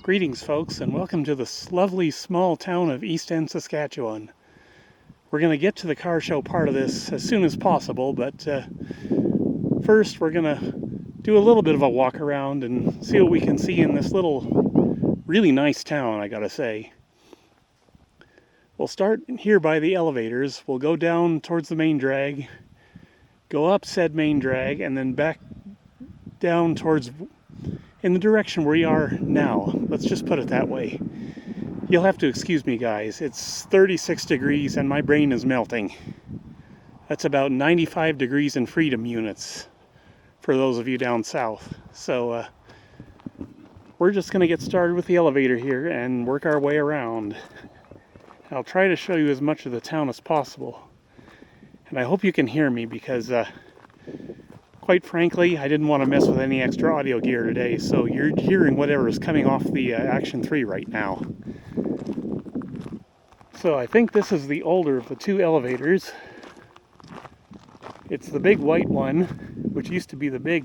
Greetings, folks, and welcome to this lovely small town of Eastend, Saskatchewan. We're going to get to the car show part of this as soon as possible, but first we're going to do a little bit of a walk around and see what we can see in this little, really nice town, I gotta say. We'll start here by the elevators. We'll go down towards the main drag, go up said main drag, and then back down towards in the direction we are now. Let's just put it that way. You'll have to excuse me, guys. It's 36 degrees and my brain is melting. That's about 95 degrees in freedom units for those of you down south. So we're just going to get started with the elevator here and work our way around. I'll try to show you as much of the town as possible. And I hope you can hear me because quite frankly, I didn't want to mess with any extra audio gear today, so you're hearing whatever is coming off the Action 3 right now. So I think this is the older of the two elevators. It's the big white one, which used to be the big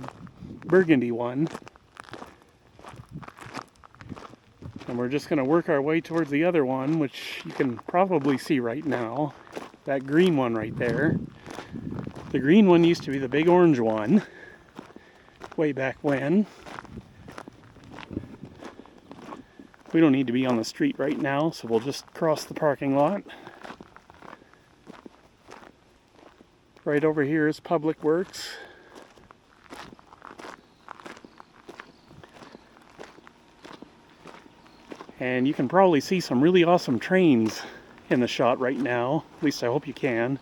burgundy one. And we're just going to work our way towards the other one, which you can probably see right now. That green one right there. The green one used to be the big orange one, way back when. We don't need to be on the street right now, so we'll just cross the parking lot. Right over here is Public Works. And you can probably see some really awesome trains in the shot right now. At least I hope you can.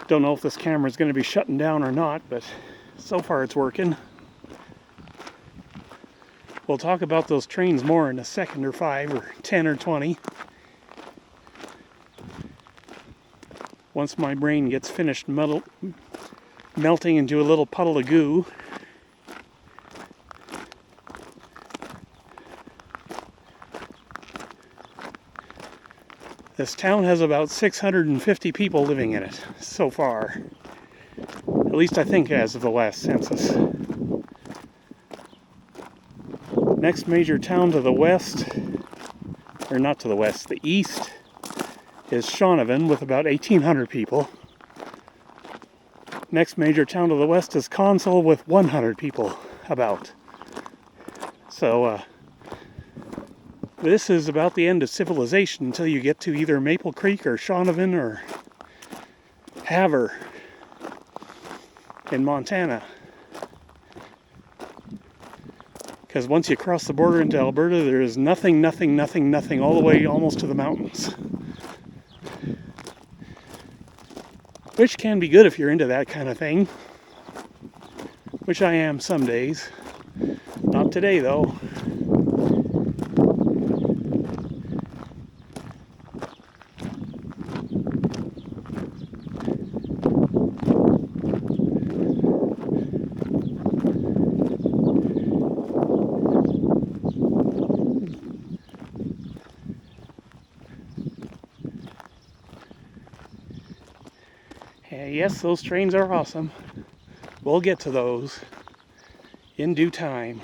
Don't know if this camera is going to be shutting down or not, but so far it's working. We'll talk about those trains more in a second or 5 or 10 or 20. Once my brain gets finished melting into a little puddle of goo. This town has about 650 people living in it so far. At least I think as of the last census. Next major town to the west, or not to the west, the east, is Shaunavon with about 1,800 people. Next major town to the west is Consol with 100 people about. So, this is about the end of civilization until you get to either Maple Creek or Shaunavon or Havre in Montana. Because once you cross the border into Alberta, there is nothing all the way almost to the mountains. Which can be good if you're into that kind of thing. Which I am some days. Not today, though. Yes, those trains are awesome. We'll get to those in due time.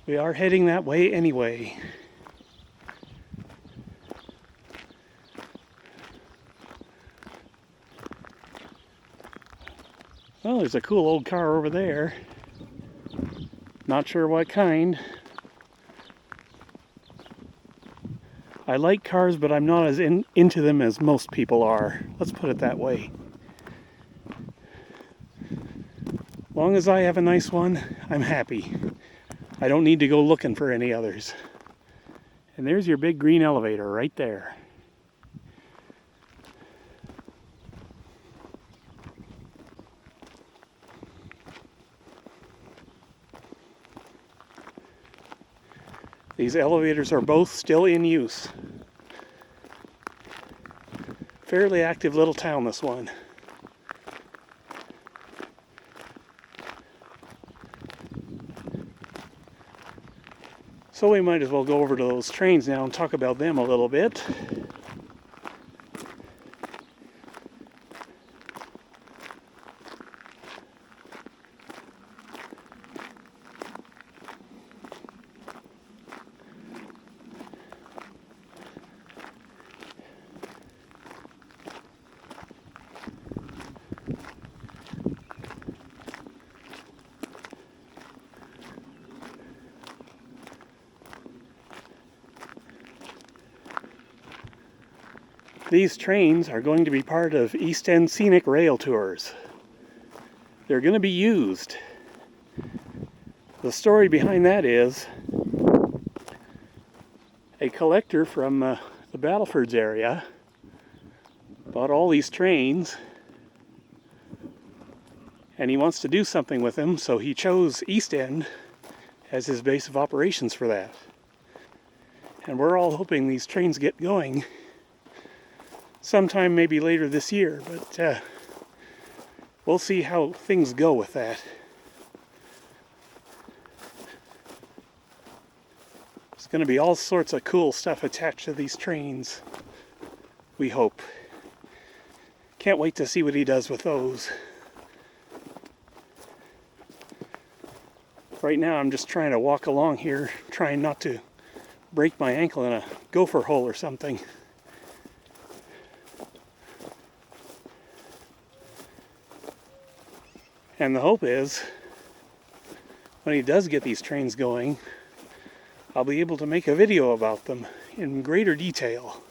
We are heading that way anyway. Oh, there's a cool old car over there. Not sure what kind. I like cars, but I'm not as into them as most people are. Let's put it that way. Long as I have a nice one, I'm happy. I don't need to go looking for any others. And there's your big green elevator right there. These elevators are both still in use. Fairly active little town, this one. So we might as well go over to those trains now and talk about them a little bit. These trains are going to be part of Eastend Scenic Rail Tours. They're going to be used. The story behind that is a collector from the Battlefords area bought all these trains and he wants to do something with them, so he chose Eastend as his base of operations for that. And we're all hoping these trains get going sometime maybe later this year, but we'll see how things go with that. There's going to be all sorts of cool stuff attached to these trains, we hope. Can't wait to see what he does with those. Right now I'm just trying to walk along here, trying not to break my ankle in a gopher hole or something. And the hope is, when he does get these trains going, I'll be able to make a video about them in greater detail.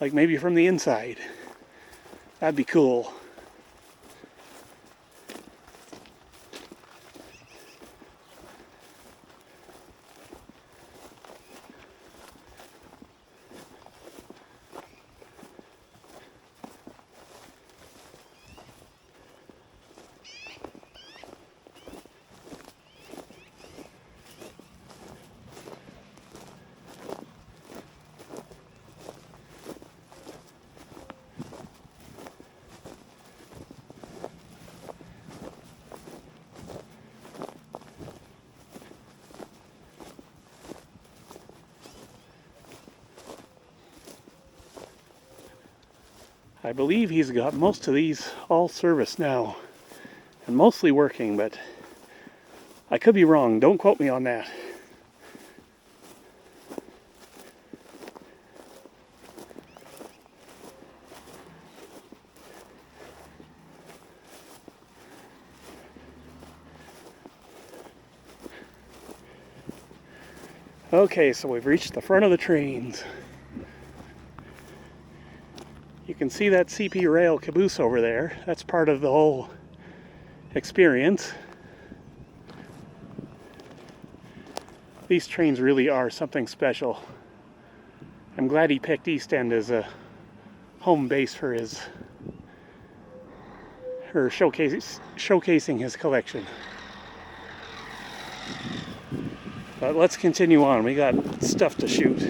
Like maybe from the inside. That'd be cool. I believe he's got most of these all serviced now, and mostly working, but I could be wrong. Don't quote me on that. Okay, so we've reached the front of the trains. You can see that CP rail caboose over there. That's part of the whole experience. These trains really are something special. I'm glad he picked Eastend as a home base for showcasing his collection. But let's continue on. We got stuff to shoot.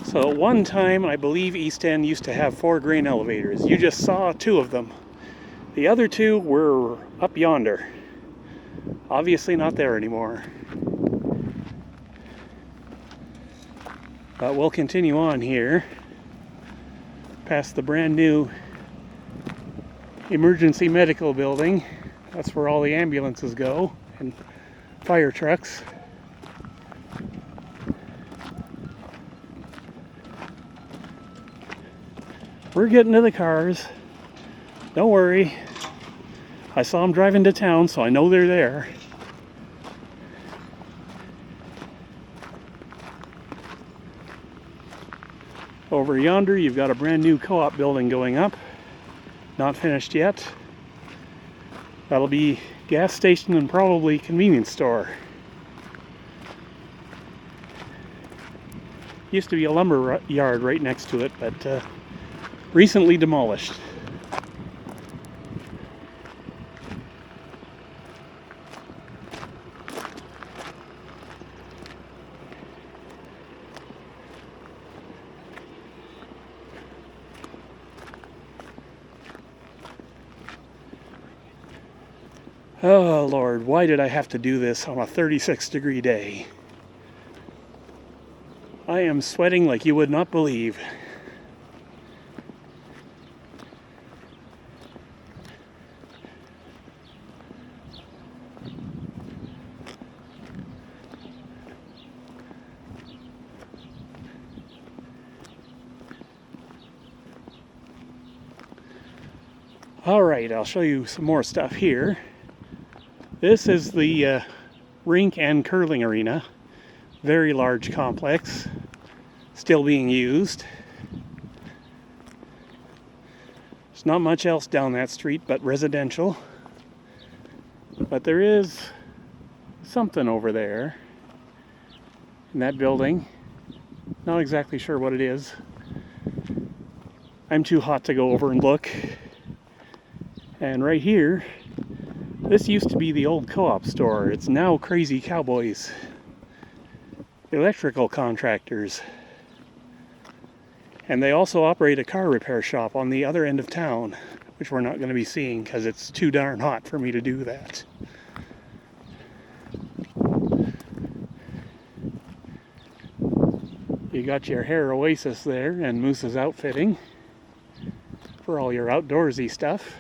So at one time, I believe Eastend used to have 4 grain elevators. You just saw 2 of them. The other 2 were up yonder. Obviously not there anymore. But we'll continue on here, past the brand new emergency medical building. That's where all the ambulances go, and fire trucks. We're getting to the cars. Don't worry. I saw them driving to town, so I know they're there. Over yonder, you've got a brand new co-op building going up. Not finished yet. That'll be gas station and probably convenience store. Used to be a lumber yard right next to it, but recently demolished. Oh Lord, why did I have to do this on a 36-degree day? I am sweating like you would not believe. Alright, I'll show you some more stuff here. This is the rink and curling arena. Very large complex. Still being used. There's not much else down that street but residential. But there is something over there in that building. Not exactly sure what it is. I'm too hot to go over and look. And right here, this used to be the old co-op store. It's now Crazy Cowboys. Electrical contractors. And they also operate a car repair shop on the other end of town, which we're not going to be seeing because it's too darn hot for me to do that. You got your Hair Oasis there and Moose's Outfitting for all your outdoorsy stuff.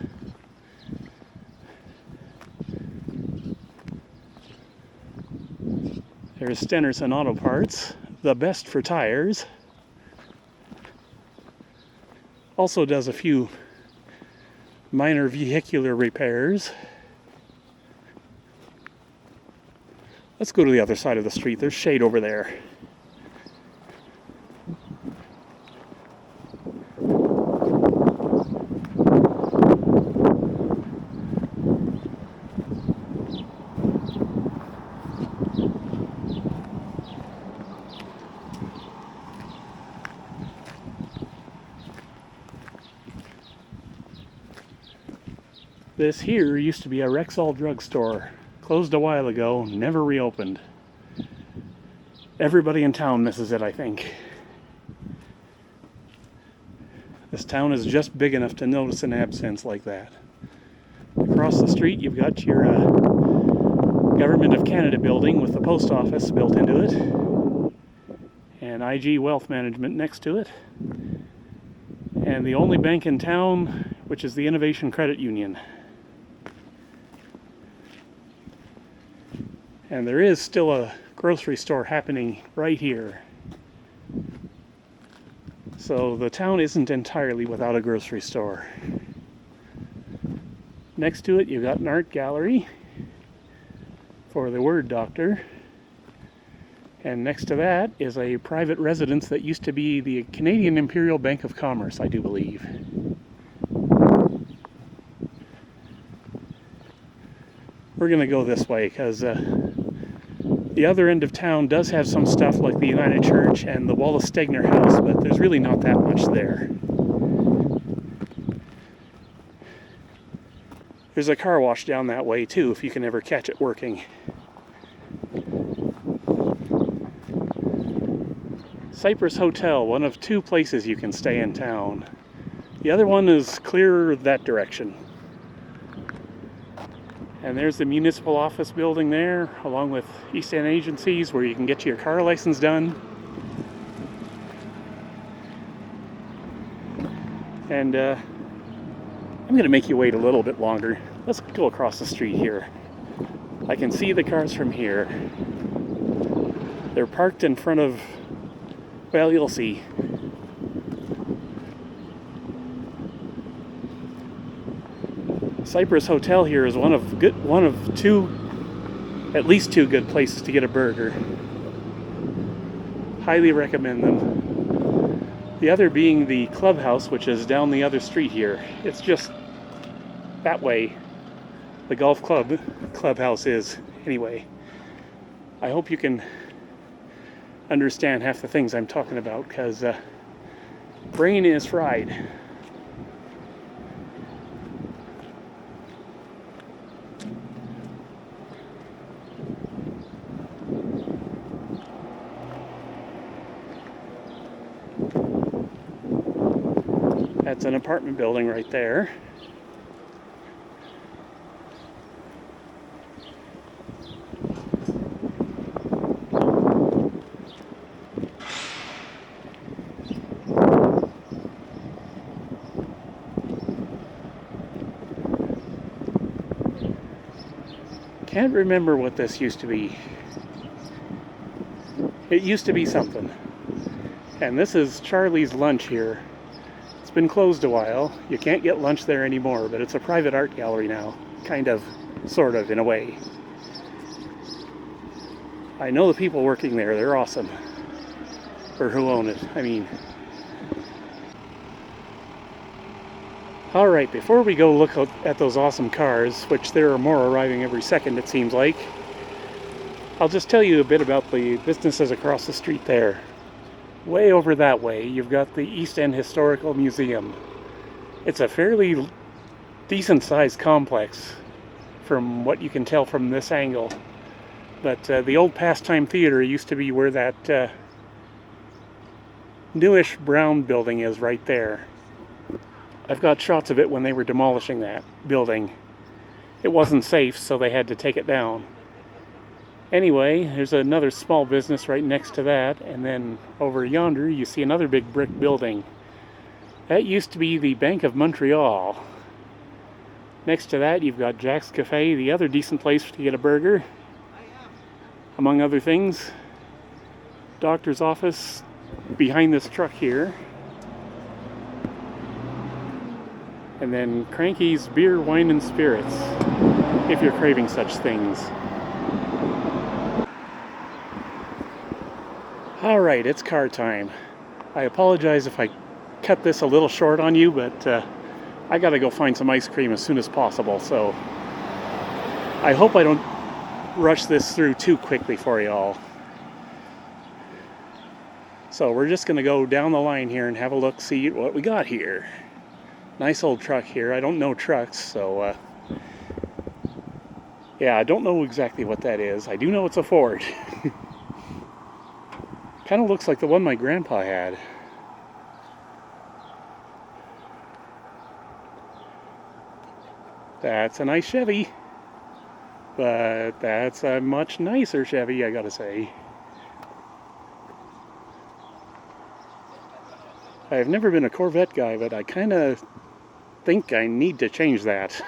There's Stenerson Auto Parts, the best for tires. Also does a few minor vehicular repairs. Let's go to the other side of the street. There's shade over there. This here used to be a Rexall drugstore. Closed a while ago, never reopened. Everybody in town misses it, I think. This town is just big enough to notice an absence like that. Across the street, you've got your Government of Canada building with the post office built into it. And IG Wealth Management next to it. And the only bank in town, which is the Innovation Credit Union. And there is still a grocery store happening right here. So the town isn't entirely without a grocery store. Next to it, you've got an art gallery for the Word Doctor. And next to that is a private residence that used to be the Canadian Imperial Bank of Commerce, I do believe. We're going to go this way because the other end of town does have some stuff like the United Church and the Wallace Stegner House, but there's really not that much there. There's a car wash down that way too, if you can ever catch it working. Cypress Hotel, one of two places you can stay in town. The other one is clear that direction. And there's the municipal office building there, along with East End agencies where you can get your car license done. And I'm going to make you wait a little bit longer. Let's go across the street here. I can see the cars from here. They're parked in front of, well, you'll see. Cypress Hotel here is one of two, at least two good places to get a burger. Highly recommend them. The other being the clubhouse, which is down the other street here. It's just that way. The golf clubhouse is, anyway. I hope you can understand half the things I'm talking about, because brain is fried. That's an apartment building right there. Can't remember what this used to be. It used to be something. And this is Charlie's Lunch here. It's been closed a while. You can't get lunch there anymore, but it's a private art gallery now. Kind of, sort of, in a way. I know the people working there, they're awesome. Or who own it, I mean. Alright, before we go look at those awesome cars, which there are more arriving every second it seems like, I'll just tell you a bit about the businesses across the street there. Way over that way, you've got the Eastend Historical Museum. It's a fairly decent-sized complex, from what you can tell from this angle. But the old Pastime Theater used to be where that newish brown building is right there. I've got shots of it when they were demolishing that building. It wasn't safe, so they had to take it down. Anyway, there's another small business right next to that, and then over yonder you see another big brick building. That used to be the Bank of Montreal. Next to that you've got Jack's Cafe, the other decent place to get a burger, among other things. Doctor's office behind this truck here. And then Cranky's Beer, Wine, and Spirits, if you're craving such things. Alright, it's car time. I apologize if I cut this a little short on you, but I gotta go find some ice cream as soon as possible, so I hope I don't rush this through too quickly for you all. So we're just gonna go down the line here and have a look, see what we got here. Nice old truck here. I don't know trucks, so yeah, I don't know exactly what that is. I do know it's a Ford. Kind of looks like the one my grandpa had. That's a nice Chevy, but that's a much nicer Chevy, I gotta say. I've never been a Corvette guy, but I kind of think I need to change that.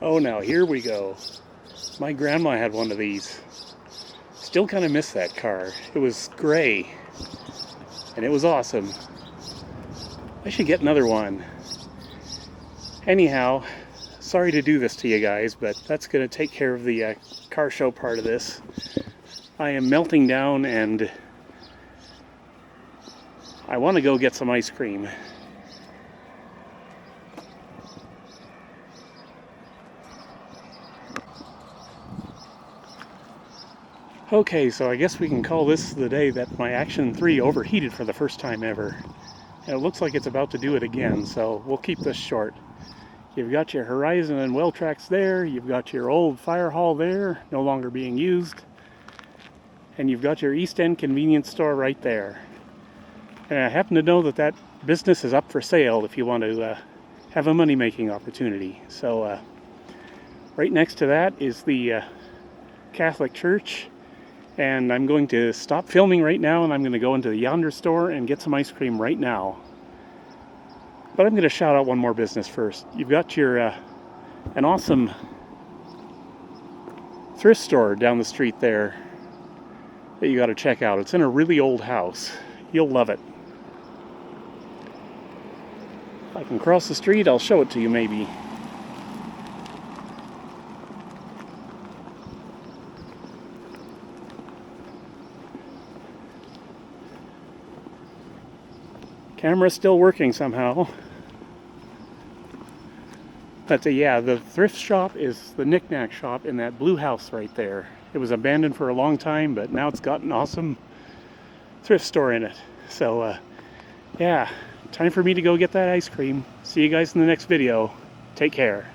Oh, now here we go. My grandma had one of these. Still kind of miss that car. It was gray, and it was awesome. I should get another one. Anyhow, sorry to do this to you guys, but that's going to take care of the car show part of this. I am melting down, and I want to go get some ice cream. Okay, so I guess we can call this the day that my Action 3 overheated for the first time ever. And it looks like it's about to do it again, so we'll keep this short. You've got your Horizon and Well Tracks there, you've got your old fire hall there, no longer being used. and you've got your East End convenience store right there. And I happen to know that that business is up for sale if you want to have a money-making opportunity. So right next to that is the Catholic Church, and I'm going to stop filming right now, and I'm going to go into the Yonder store and get some ice cream right now. But I'm going to shout out one more business first. You've got your an awesome thrift store down the street there that you got to check out. It's in a really old house. You'll love it. If I can cross the street, I'll show it to you maybe. Camera's still working somehow. But yeah, the thrift shop is the knick-knack shop in that blue house right there. It was abandoned for a long time, but now it's got an awesome thrift store in it. So yeah, time for me to go get that ice cream. See you guys in the next video. Take care.